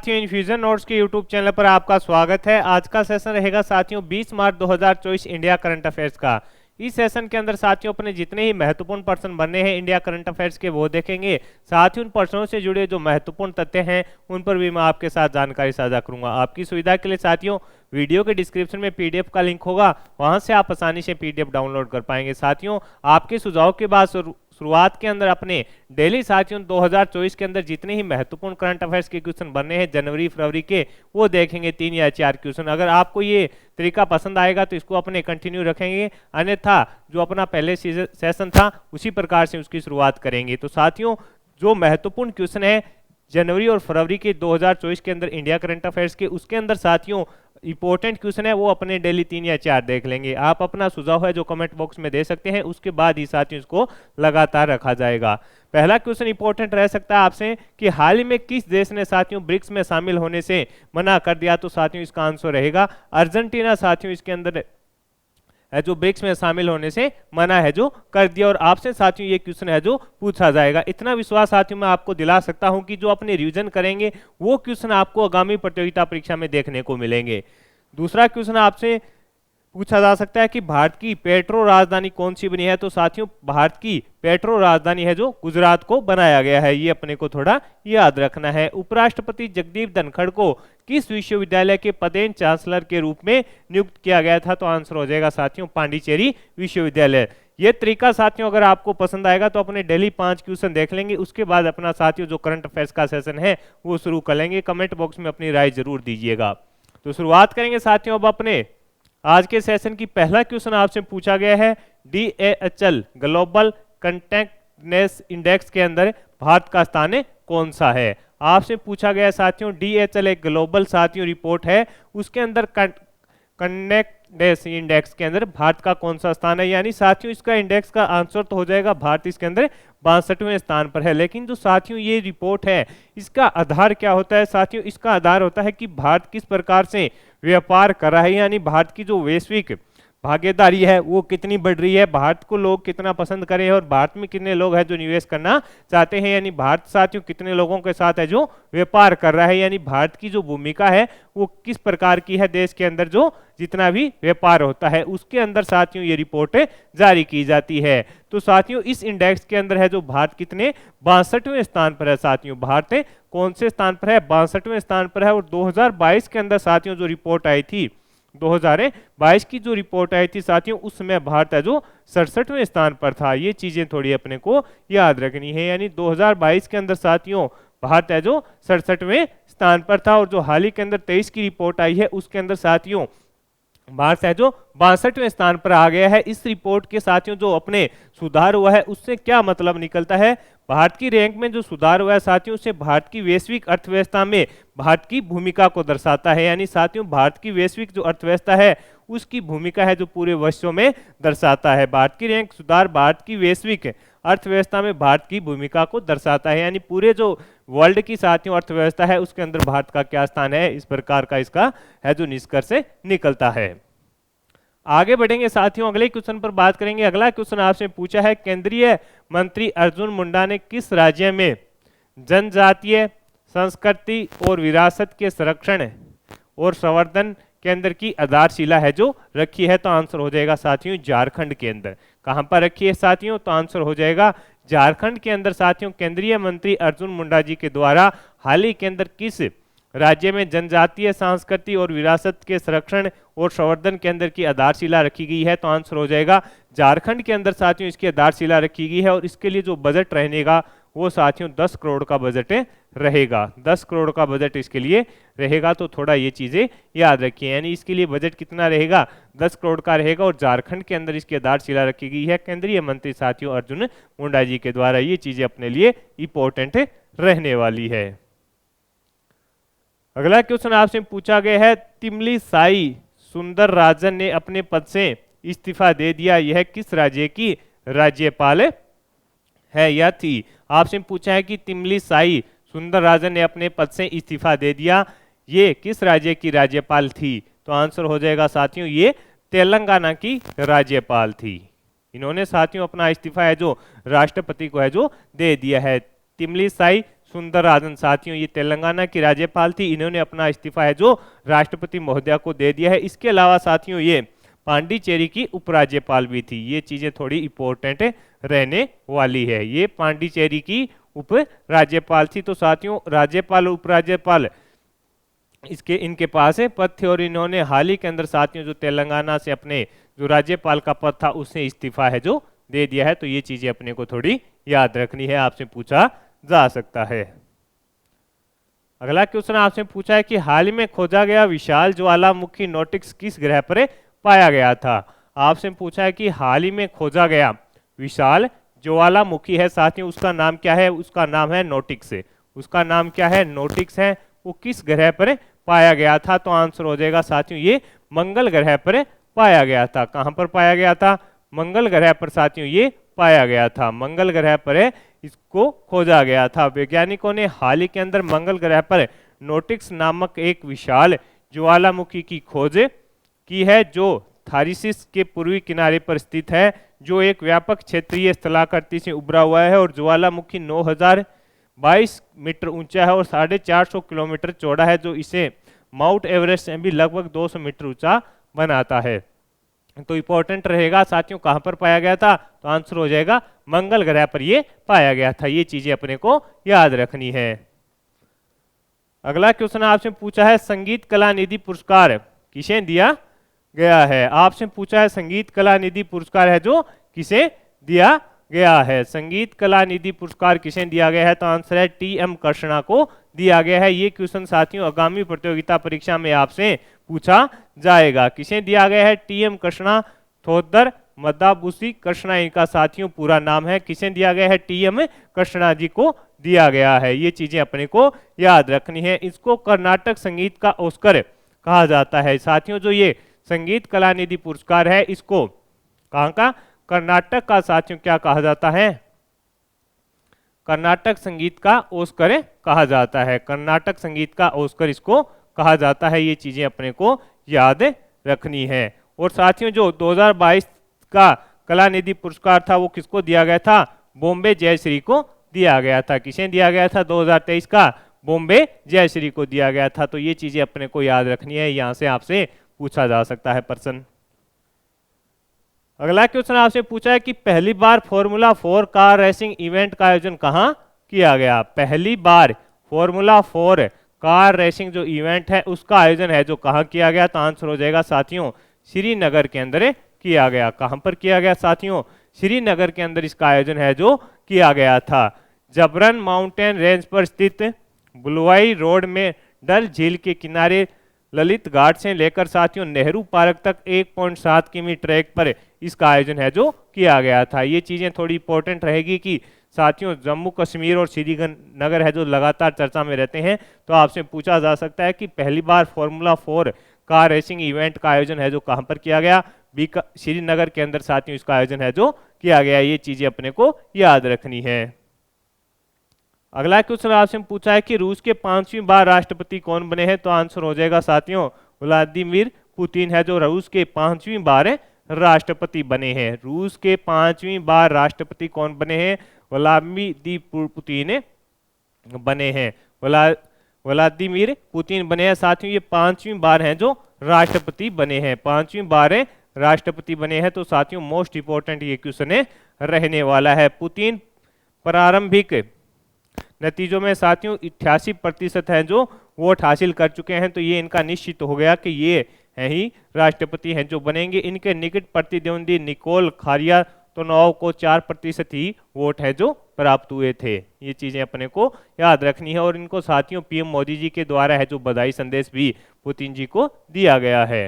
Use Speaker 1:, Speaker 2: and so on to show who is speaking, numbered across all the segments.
Speaker 1: साथियों infusion notes के YouTube channel पर आपका स्वागत है। आज का सेशन रहेगा साथियों 20 मार्च 2024 इंडिया करंट अफेयर्स का। इस सेशन के अंदर साथियों अपने जितने ही महत्वपूर्ण प्रश्न बनने हैं इंडिया करंट अफेयर्स के वो देखेंगे। साथ ही उन प्रश्नों से जुड़े जो महत्वपूर्ण तथ्य हैं उन पर भी मैं आपके साथ जानकारी साझा करूंगा। आपकी सुविधा के लिए साथियों वीडियो के डिस्क्रिप्शन में पीडीएफ का लिंक होगा, वहां से आप आसानी से पीडीएफ डाउनलोड कर पाएंगे। साथियों आपके सुझाव के बाद शुरुआत के अंदर अपने डेली साथियों 2024 के अंदर जितने ही महत्वपूर्ण करंट अफेयर्स के क्वेश्चन बनने हैं जनवरी फरवरी के, वो देखेंगे 3 या 4 क्वेश्चन। अगर आपको ये तरीका पसंद आएगा तो इसको अपने कंटिन्यू रखेंगे, अन्यथा जो अपना पहले सेशन था उसी प्रकार से उसकी शुरुआत करेंगे। तो साथियों जो महत्वपूर्ण क्वेश्चन है जनवरी और फरवरी के 2024 के अंदर इंडिया करंट अफेयर्स के, उसके अंदर साथियों इंपॉर्टेंट क्वेश्चन है वो अपने डेली 3 या 4 देख लेंगे। आप अपना सुझाव है जो कमेंट बॉक्स में दे सकते हैं, उसके बाद ही साथियों इसको लगातार रखा जाएगा। पहला क्वेश्चन इंपॉर्टेंट रह सकता है आपसे कि हाल ही में किस देश ने साथियों ब्रिक्स में शामिल होने से मना कर दिया, तो साथियों इसका आंसर रहेगा अर्जेंटीना। साथियों इसके अंदर है जो ब्रिक्स में शामिल होने से मना है जो कर दिया, और आपसे साथियों ये क्वेश्चन है जो पूछा जाएगा। इतना विश्वास साथियों मैं आपको दिला सकता हूं कि जो अपने रिवीजन करेंगे वो क्वेश्चन आपको आगामी प्रतियोगिता परीक्षा में देखने को मिलेंगे। दूसरा क्वेश्चन आपसे पूछा जा सकता है कि भारत की पेट्रो राजधानी कौन सी बनी है, तो साथियों भारत की पेट्रो राजधानी है जो गुजरात को बनाया गया है, ये अपने को थोड़ा याद रखना है। उपराष्ट्रपति जगदीप धनखड़ को किस विश्वविद्यालय के पदेन चांसलर के रूप में नियुक्त किया गया था, तो आंसर हो जाएगा साथियों पांडिचेरी विश्वविद्यालय। ये तरीका साथियों अगर आपको पसंद आएगा तो अपने डेली 5 क्वेश्चन देख लेंगे, उसके बाद अपना साथियों जो करंट अफेयर्स का सेशन है वो शुरू कर लेंगे। कमेंट बॉक्स में अपनी राय जरूर दीजिएगा। तो शुरुआत करेंगे साथियों अब अपने आज के सेशन की। पहला क्वेश्चन आपसे पूछा गया है DHL ग्लोबल कनेक्टेडनेस इंडेक्स के अंदर भारत का स्थान कौन सा है। आपसे पूछा गया साथियों DHL एक ग्लोबल साथियों रिपोर्ट है, उसके अंदर कनेक्टेडनेस इंडेक्स के अंदर भारत का कौन सा स्थान है, यानी साथियों इसका इंडेक्स का आंसर तो हो जाएगा भारत इसके अंदर 62वें स्थान पर है। लेकिन जो साथियों ये रिपोर्ट है इसका आधार क्या होता है साथियों, इसका आधार होता है कि भारत किस प्रकार से व्यापार कर रहा है, यानी भारत की जो वैश्विक भागीदारी है वो कितनी बढ़ रही है, भारत को लोग कितना पसंद करें और भारत में कितने लोग हैं जो निवेश करना चाहते हैं, यानी भारत साथियों कितने लोगों के साथ है जो व्यापार कर रहा है, यानी भारत की जो भूमिका है वो किस प्रकार की है देश के अंदर जो जितना भी व्यापार होता है, उसके अंदर साथियों ये रिपोर्ट जारी की जाती है। तो साथियों इस इंडेक्स के अंदर है जो भारत कितने 62वें स्थान पर है। साथियों भारत कौन से स्थान पर है, 62वें स्थान पर है। और 2022 के अंदर साथियों जो रिपोर्ट आई थी, 2022 की जो रिपोर्ट आई थी साथियों उसमें भारत है जो 67वें स्थान पर था। ये चीजें थोड़ी अपने को याद रखनी है, यानी 2022 के अंदर साथियों भारत है जो 67वें स्थान पर था। और जो हाल ही के अंदर 23 की रिपोर्ट आई है उसके अंदर साथियों भारत है जो 62वें स्थान पर आ गया है। इस रिपोर्ट के साथियों जो अपने सुधार हुआ है उससे क्या मतलब निकलता है, भारत की रैंक में जो सुधार हुआ है साथियों उससे भारत की वैश्विक अर्थव्यवस्था में भारत की भूमिका को दर्शाता है, यानी साथियों भारत की वैश्विक जो अर्थव्यवस्था है उसकी भूमिका है जो पूरे विश्व में दर्शाता है। भारत की रैंक सुधार भारत की वैश्विक अर्थव्यवस्था में भारत की भूमिका को दर्शाता है, यानी पूरे जो वर्ल्ड की साथियों अर्थव्यवस्था है उसके अंदर भारत का क्या स्थान है, इस प्रकार का इसका है जो निष्कर्ष निकलता है। आगे बढ़ेंगे साथियों, अगले क्वेश्चन पर बात करेंगे। अगला क्वेश्चन आपसे पूछा है केंद्रीय मंत्री अर्जुन मुंडा ने किस राज्य में जनजातीय संस्कृति और विरासत के संरक्षण और संवर्धन के अंदर की आधारशिला है जो रखी है, तो आंसर हो जाएगा साथियों झारखंड के अंदर। कहां पर रखी है साथियों, तो आंसर हो जाएगा झारखंड के अंदर। साथियों केंद्रीय मंत्री अर्जुन मुंडा जी के द्वारा हाल ही के अंदर किस राज्य में जनजातीय संस्कृति और विरासत के संरक्षण और संवर्धन के अंदर की आधारशिला रखी गई है, तो आंसर हो जाएगा झारखंड के अंदर साथियों इसकी आधारशिला रखी गई है। और इसके लिए जो बजट रहेगा वो साथियों 10 करोड़ का बजट रहेगा, 10 करोड़ का बजट इसके लिए रहेगा। तो थोड़ा ये चीजें याद रखिए, यानी इसके लिए बजट कितना रहेगा 10 करोड़ का रहेगा। और झारखंड के अंदर इसकी आधारशिला रखी गई है केंद्रीय मंत्री साथियों अर्जुन मुंडा जी के द्वारा। ये चीजें अपने लिए इंपॉर्टेंट रहने वाली है। अगला क्वेश्चन आपसे पूछा गया है तिमली साई सुंदर राजन ने अपने पद से इस्तीफा दे दिया, यह किस राज्य की राज्यपाल है या थी। आपसे पूछा है कि तिमली साई सुंदर राजन ने अपने पद से इस्तीफा दे दिया, ये किस राज्य की राज्यपाल थी, तो आंसर हो जाएगा साथियों ये तेलंगाना की राज्यपाल थी। इन्होंने साथियों अपना इस्तीफा है जो राष्ट्रपति को है जो दे दिया है। तिमली साई सुंदरराजन। साथियों ये तेलंगाना की राज्यपाल थी, इन्होंने अपना इस्तीफा है जो राष्ट्रपति महोदया को दे दिया है। इसके अलावा साथियों ये पांडिचेरी की उपराज्यपाल भी थी। ये चीजें थोड़ी इंपॉर्टेंट रहने वाली है। ये पांडिचेरी की उप राज्यपाल थी। तो साथियों राज्यपाल उपराज्यपाल इसके इनके पास है पद थे, और इन्होंने हाल ही के अंदर साथियों जो तेलंगाना से अपने जो राज्यपाल का पद था उससे इस्तीफा है जो दे दिया है। तो ये चीजें अपने को थोड़ी याद रखनी है, आपसे पूछा जा सकता है। अगला क्वेश्चन आपसे पूछा है कि हाल ही में खोजा गया विशाल ज्वालामुखी नोटिक्स किस ग्रह पर पाया गया था। आपसे पूछा है कि हाल ही में खोजा गया विशाल ज्वालामुखी है साथियों, उसका नाम क्या है? उसका नाम है नोटिक्स। उसका नाम क्या है? नोटिक्स है। वो किस ग्रह पर पाया गया था? तो आंसर हो जाएगा साथियों ये मंगल ग्रह पर पाया गया था। कहां पर पाया गया था? मंगल ग्रह पर साथियों ये पाया गया था। मंगल ग्रह पर इसको खोजा गया था। वैज्ञानिकों ने हाल ही के अंदर मंगल ग्रह पर नोटिक्स नामक एक विशाल ज्वालामुखी की खोज की है, जो थारिसिस के पूर्वी किनारे पर स्थित है, जो एक व्यापक क्षेत्रीय स्थलाकृति से उभरा हुआ है। और ज्वालामुखी 9022 मीटर ऊंचा है और 450 किलोमीटर चौड़ा है, जो इसे माउंट एवरेस्ट से भी लगभग 200 मीटर ऊंचा बनाता है। तो इंपॉर्टेंट रहेगा साथियों कहां पर पाया गया था? तो आंसर हो जाएगा मंगल ग्रह पर ये पाया गया था। ये चीजें अपने को याद रखनी है। अगला क्वेश्चन आपसे पूछा है संगीत कला निधि पुरस्कार किसे दिया गया है? आपसे पूछा है संगीत कला निधि पुरस्कार है जो किसे दिया गया है? संगीत कला निधि पुरस्कार किसे दिया गया है? तो आंसर है टी.एम. कृष्णा को दिया गया है। ये क्वेश्चन साथियों आगामी प्रतियोगिता परीक्षा में आपसे पूछा जाएगा। किसे दिया गया है? टी.एम. कृष्णा थोदर मदाबुसी कृष्णा इनका साथियों पूरा नाम है। किसे दिया गया है? टी.एम. कृष्णा जी को दिया गया है। ये चीजें अपने को याद रखनी है। इसको कर्नाटक संगीत का ऑस्कर कहा जाता है साथियों। जो ये संगीत कला निधि पुरस्कार है इसको कहां का? कर्नाटक का साथियों क्या कहा जाता है? कर्नाटक संगीत का ऑस्कर कहा जाता है। कर्नाटक संगीत का ऑस्कर इसको कहा जाता है। ये चीजें अपने को याद रखनी है। और साथियों जो 2022 का कला निधि पुरस्कार था वो किसको दिया गया था? बॉम्बे जयश्री को दिया गया था। किसे दिया गया था? 2023 का बॉम्बे जयश्री को दिया गया था। तो ये चीजें अपने को याद रखनी है, यहां से आपसे पूछा जा सकता है प्रश्न। अगला क्वेश्चन आपसे पूछा है कि पहली बार फॉर्मूला 4 कार रेसिंग इवेंट का आयोजन कहां किया गया? पहली बार फॉर्मूला 4 कार रेसिंग जो इवेंट है उसका आयोजन है जो कहां किया गया? तो आंसर हो जाएगा साथियों श्रीनगर के अंदर किया गया। कहां पर किया गया साथियों? श्रीनगर के अंदर इसका आयोजन है जो किया गया था। जबरन माउंटेन रेंज पर स्थित बुलवाई रोड में डल झील के किनारे ललित घाट से लेकर साथियों नेहरू पार्क तक 1.7 किमी ट्रैक पर इसका आयोजन है जो किया गया था। ये चीजें थोड़ी इंपॉर्टेंट रहेगी कि साथियों जम्मू कश्मीर और श्रीनगर है जो लगातार चर्चा में रहते हैं। तो आपसे पूछा जा सकता है कि पहली बार फॉर्मूला 4 कार रेसिंग इवेंट का आयोजन है जो कहां पर किया गया? श्रीनगर के अंदर साथियों इसका आयोजन है जो किया गया। ये चीजें अपने को याद रखनी है। अगला क्वेश्चन आपसे पूछा है कि रूस के 5वीं बार राष्ट्रपति कौन बने हैं? तो आंसर हो जाएगा साथियों व्लादिमीर पुतिन है जो रूस के 5वीं बार राष्ट्रपति बने हैं। रूस के 5वीं बार राष्ट्रपति कौन बने हैं? व्लादिमीर पुतिन बने हैं। व्लादिमीर पुतिन बने हैं साथियों। ये 5वीं बार हैं जो राष्ट्रपति बने हैं। 5वीं बार राष्ट्रपति बने हैं। तो साथियों मोस्ट इंपोर्टेंट ये क्वेश्चन रहने वाला है। पुतिन प्रारंभिक नतीजों में साथियों 88% हैं जो वोट हासिल कर चुके हैं। तो ये इनका निश्चित हो गया कि ये है ही राष्ट्रपति हैं जो बनेंगे। इनके निकट प्रतिद्वंदी निकोल खारियातोनोव को 4% ही वोट है जो प्राप्त हुए थे। ये चीजें अपने को याद रखनी है। और इनको साथियों पीएम मोदी जी के द्वारा है जो बधाई संदेश भी पुतिन जी को दिया गया है।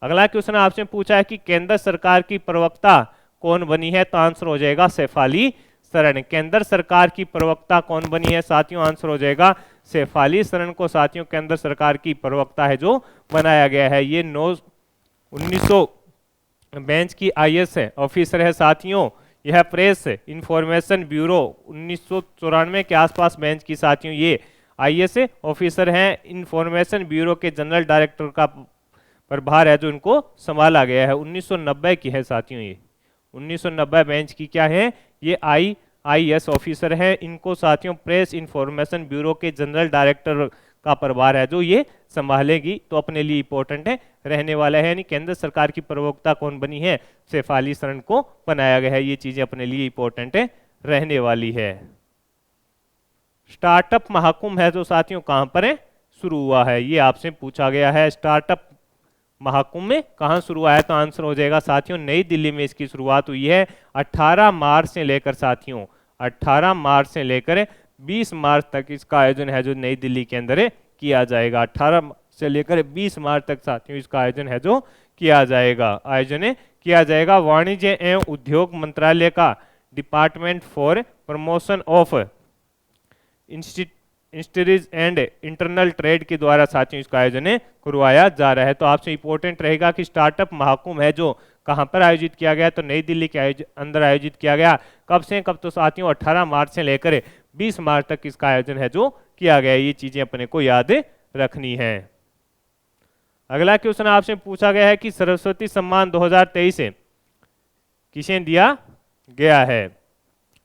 Speaker 1: अगला क्वेश्चन आपसे पूछा है कि केंद्र सरकार की प्रवक्ता कौन बनी है? तो आंसर हो जाएगा शेफाली सरन। केंद्र सरकार की प्रवक्ता कौन बनी है साथियों? आंसर हो जाएगा शेफाली सरन को साथियों केंद्र सरकार की प्रवक्ता है जो बनाया गया है। ये 1900 बेंच की आईएएस ऑफिसर है साथियों। यह प्रेस इंफॉर्मेशन ब्यूरो 1994 के आसपास बेंच की साथियों ये आईएएस ऑफिसर हैं। इंफॉर्मेशन ब्यूरो के जनरल डायरेक्टर का प्रभार है जो इनको संभाला गया है। 1990 की है साथियों। ये 1990 बेंच की क्या है? ये आईएएस ऑफिसर हैं, इनको साथियों प्रेस इंफॉर्मेशन ब्यूरो के जनरल डायरेक्टर का प्रभार है जो ये संभालेगी, तो अपने लिए इंपॉर्टेंट है रहने वाला है। यानी केंद्र सरकार की प्रवक्ता कौन बनी है, शेफाली शरण को बनाया गया है। ये चीजें अपने लिए इंपॉर्टेंट है रहने वाली है। स्टार्टअप महाकुंभ है जो साथियों कहां पर है, शुरू हुआ है, ये आपसे पूछा गया है। स्टार्टअप महाकुंभ में कहां शुरू हुआ है, तो आंसर हो जाएगा साथियों नई दिल्ली में इसकी शुरुआत हुई है। 18 मार्च से लेकर साथियों 18 मार्च से लेकर 20 मार्च तक इसका आयोजन है जो नई दिल्ली के अंदर किया जाएगा। 18 से लेकर 20 मार्च तक साथियों इसका आयोजन है जो किया जाएगा, आयोजन किया जाएगा। वाणिज्य एवं उद्योग मंत्रालय का department for promotion of industries and internal trade के द्वारा साथियों इसका आयोजन करवाया जा रहा है। तो आपसे इंपॉर्टेंट रहेगा कि स्टार्टअप महाकुंभ है जो कहां पर आयोजित किया गया, तो नई दिल्ली के अंदर आयोजित किया गया। कब से कब, तो साथियों 18 मार्च से लेकर 20 मार्च तक इसका आयोजन है जो किया गया। ये चीजें अपने को याद रखनी है। अगला क्वेश्चन आपसे पूछा गया है कि सरस्वती सम्मान 2023 किसे दिया गया है,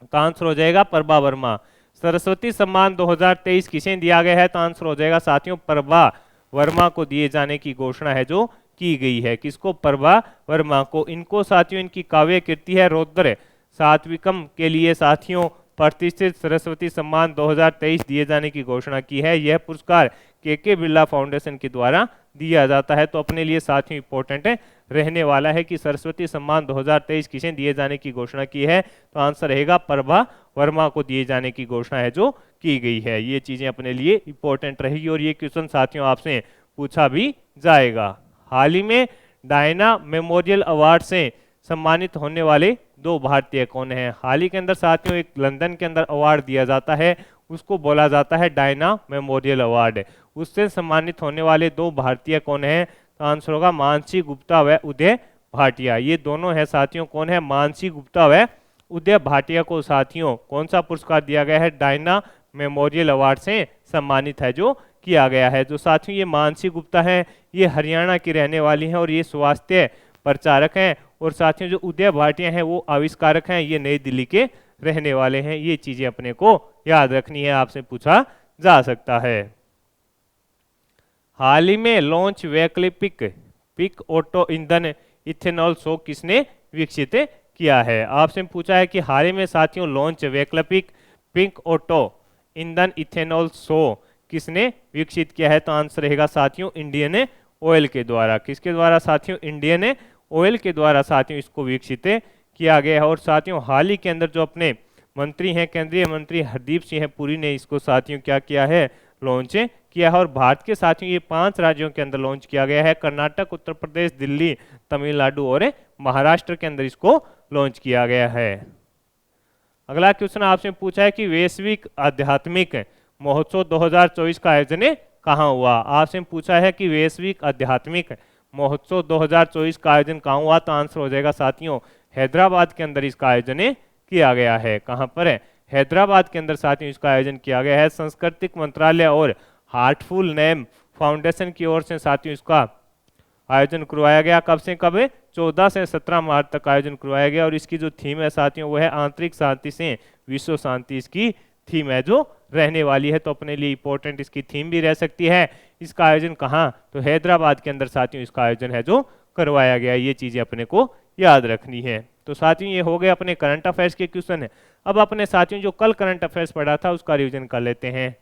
Speaker 1: तो आंसर हो जाएगा प्रभा वर्मा। सरस्वती सम्मान 2023 किसे दिया गया है, तो आंसर हो जाएगा साथियों प्रभा वर्मा को दिए जाने की घोषणा है जो की गई है। किसको, प्रभा वर्मा को। इनको साथियों इनकी काव्य कृति है रौद्र सात्विकम के लिए साथियों प्रतिष्ठित सरस्वती सम्मान 2023 दिए जाने की घोषणा की है। यह पुरस्कार के बिरला फाउंडेशन के द्वारा दिया जाता है। तो अपने लिए साथियों इंपॉर्टेंट है रहने वाला है कि सरस्वती सम्मान 2023 किसे दिए जाने की घोषणा की है, तो आंसर रहेगा प्रभा वर्मा को दिए जाने की घोषणा है जो की गई है। ये चीजें अपने लिए इंपॉर्टेंट रहेगी और ये क्वेश्चन साथियों आपसे पूछा भी जाएगा। हाल ही में डायना मेमोरियल अवार्ड से सम्मानित होने वाले दो भारतीय कौन हैं। हाल ही के अंदर साथियों एक लंदन के अंदर अवार्ड दिया जाता है, उसको बोला जाता है डायना मेमोरियल अवार्ड। उससे सम्मानित होने वाले दो भारतीय कौन हैं, तो आंसर होगा मानसी गुप्ता व उदय भाटिया। ये दोनों है साथियों, कौन है, मानसी गुप्ता व उदय भाटिया को साथियों कौन सा पुरस्कार दिया गया है, डायना मेमोरियल अवार्ड से सम्मानित है जो किया गया है। जो साथियों ये मानसी गुप्ता है ये हरियाणा की रहने वाली हैं और ये स्वास्थ्य प्रचारक हैं, और साथियों जो उदय भाटिया हैं वो आविष्कारक हैं, ये नई दिल्ली के रहने वाले हैं। ये चीजें अपने को याद रखनी है, आपसे पूछा जा सकता है। हाल ही में लॉन्च वैकल्पिक पिक ऑटो ईंधन इथेनॉल 100 किसने विकसित किया है। आपसे पूछा है कि हाल ही में साथियों लॉन्च वैकल्पिक पिक ऑटो ईंधन इथेनॉल 100 किसने विकसित किया है, तो आंसर रहेगा साथियों इंडियन ऑयल के द्वारा। किसके द्वारा साथियों, इंडियन ऑयल के द्वारा साथियों इसको विकसित किया गया है। और साथियों हाल ही के अंदर जो अपने मंत्री हैं केंद्रीय मंत्री हरदीप सिंह पुरी ने इसको साथियों क्या किया है, लॉन्च किया है। और भारत के साथियों ये 5 राज्यों के अंदर लॉन्च किया गया है, कर्नाटक, उत्तर प्रदेश, दिल्ली, तमिलनाडु और महाराष्ट्र के अंदर इसको लॉन्च किया गया है। अगला क्वेश्चन आपसे पूछा है कि वैश्विक आध्यात्मिक महोत्सव 2024 का आयोजन कहाँ हुआ। आपसे पूछा है कि वैश्विक आध्यात्मिक महोत्सव 2024 का आयोजन कहाँ हुआ, तो आंसर हो जाएगा साथियों हैदराबाद के अंदर इसका आयोजन किया गया है। कहाँ पर है, हैदराबाद के अंदर साथियों इसका आयोजन किया गया है। सांस्कृतिक मंत्रालय और हार्टफुल नेम फाउंडेशन की ओर से साथियों इसका आयोजन करवाया गया। कब से कब, 14 से 17 मार्च तक आयोजन करवाया गया। और इसकी जो थीम है साथियों वो है आंतरिक शांति से विश्व शांति, इसकी थीम है जो रहने वाली है। तो अपने लिए इंपॉर्टेंट इसकी थीम भी रह सकती है। इसका आयोजन कहाँ, तो हैदराबाद के अंदर साथियों इसका आयोजन है जो करवाया गया। ये चीजें अपने को याद रखनी है। तो साथियों ये हो गए अपने करंट अफेयर्स के क्वेश्चन है। अब अपने साथियों जो कल करंट अफेयर्स पढ़ा था उसका रिवीजन कर लेते हैं।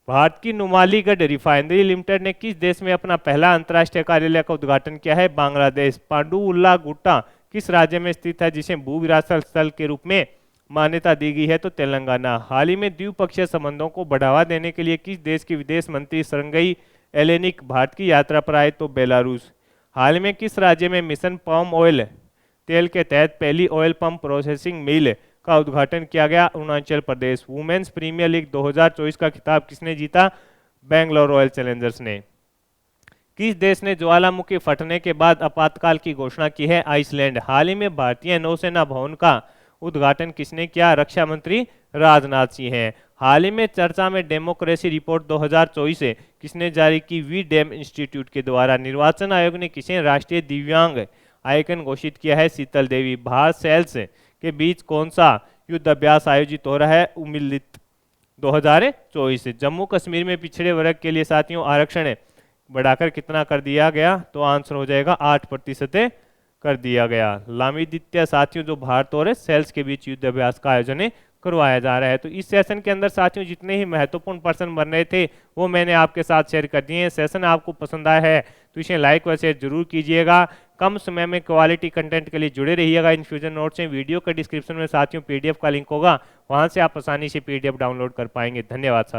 Speaker 1: भारत की नुमालीगढ़ रिफाइनरी लिमिटेड ने किस देश में अपना पहला अंतर्राष्ट्रीय कार्यालय का उद्घाटन किया है, बांग्लादेश। पांडुउल्ला गुट्टा किस राज्य में स्थित है जिसे भू विरासत स्थल के रूप में मान्यता दी गई है, तो तेलंगाना। हाल ही में द्विपक्षीय संबंधों को बढ़ावा देने के लिए किस देश के विदेश मंत्री सरंगई एलेनिक भारत की यात्रा पर आए, तो बेलारूस। हाल में किस राज्य में मिशन पाम ऑयल तेल के तहत पहली ऑयल पंप प्रोसेसिंग मिल का उद्घाटन किया गया, Arunachal Pradesh. Women's premier league 2024 का खिताब किसने जीता, बेंगलोर रॉयल चैलेंजर्स ने। किस देश ने ज्वालामुखी फटने के बाद आपातकाल की घोषणा की है, आइसलैंड। हाल ही में भारतीय नौसेना भवन का उद्घाटन किसने किया, रक्षा मंत्री राजनाथ सिंह हैं। हाल ही में चर्चा में डेमोक्रेसी रिपोर्ट 2024 किसने जारी की, वी डेम इंस्टीट्यूट के द्वारा। निर्वाचन आयोग ने किसे राष्ट्रीय दिव्यांग आइकन घोषित किया है, शीतल देवी। भारत सेल्स के बीच कौन सा युद्ध अभ्यास आयोजित हो रहा है उम्मिलित 2024। जम्मू कश्मीर में पिछड़े वर्ग के लिए साथियों आरक्षण बढ़ाकर कितना कर दिया गया, तो आंसर हो जाएगा 8% कर दिया गया। लामिदित्य साथियों जो भारत और सेल्स के बीच युद्ध अभ्यास का आयोजन करवाया जा रहा है। तो इस सेशन के अंदर साथियों जितने ही महत्वपूर्ण प्रश्न बन रहे थे वो मैंने आपके साथ शेयर कर दिए हैं। सेशन आपको पसंद आया है तो इसे लाइक व शेयर जरूर कीजिएगा। कम समय में क्वालिटी कंटेंट के लिए जुड़े रहिएगा इन्फ्यूजन नोट्स से। वीडियो के डिस्क्रिप्शन में साथियों पीडीएफ का लिंक होगा, वहां से आप आसानी से पीडीएफ डाउनलोड कर पाएंगे। धन्यवाद साथियों।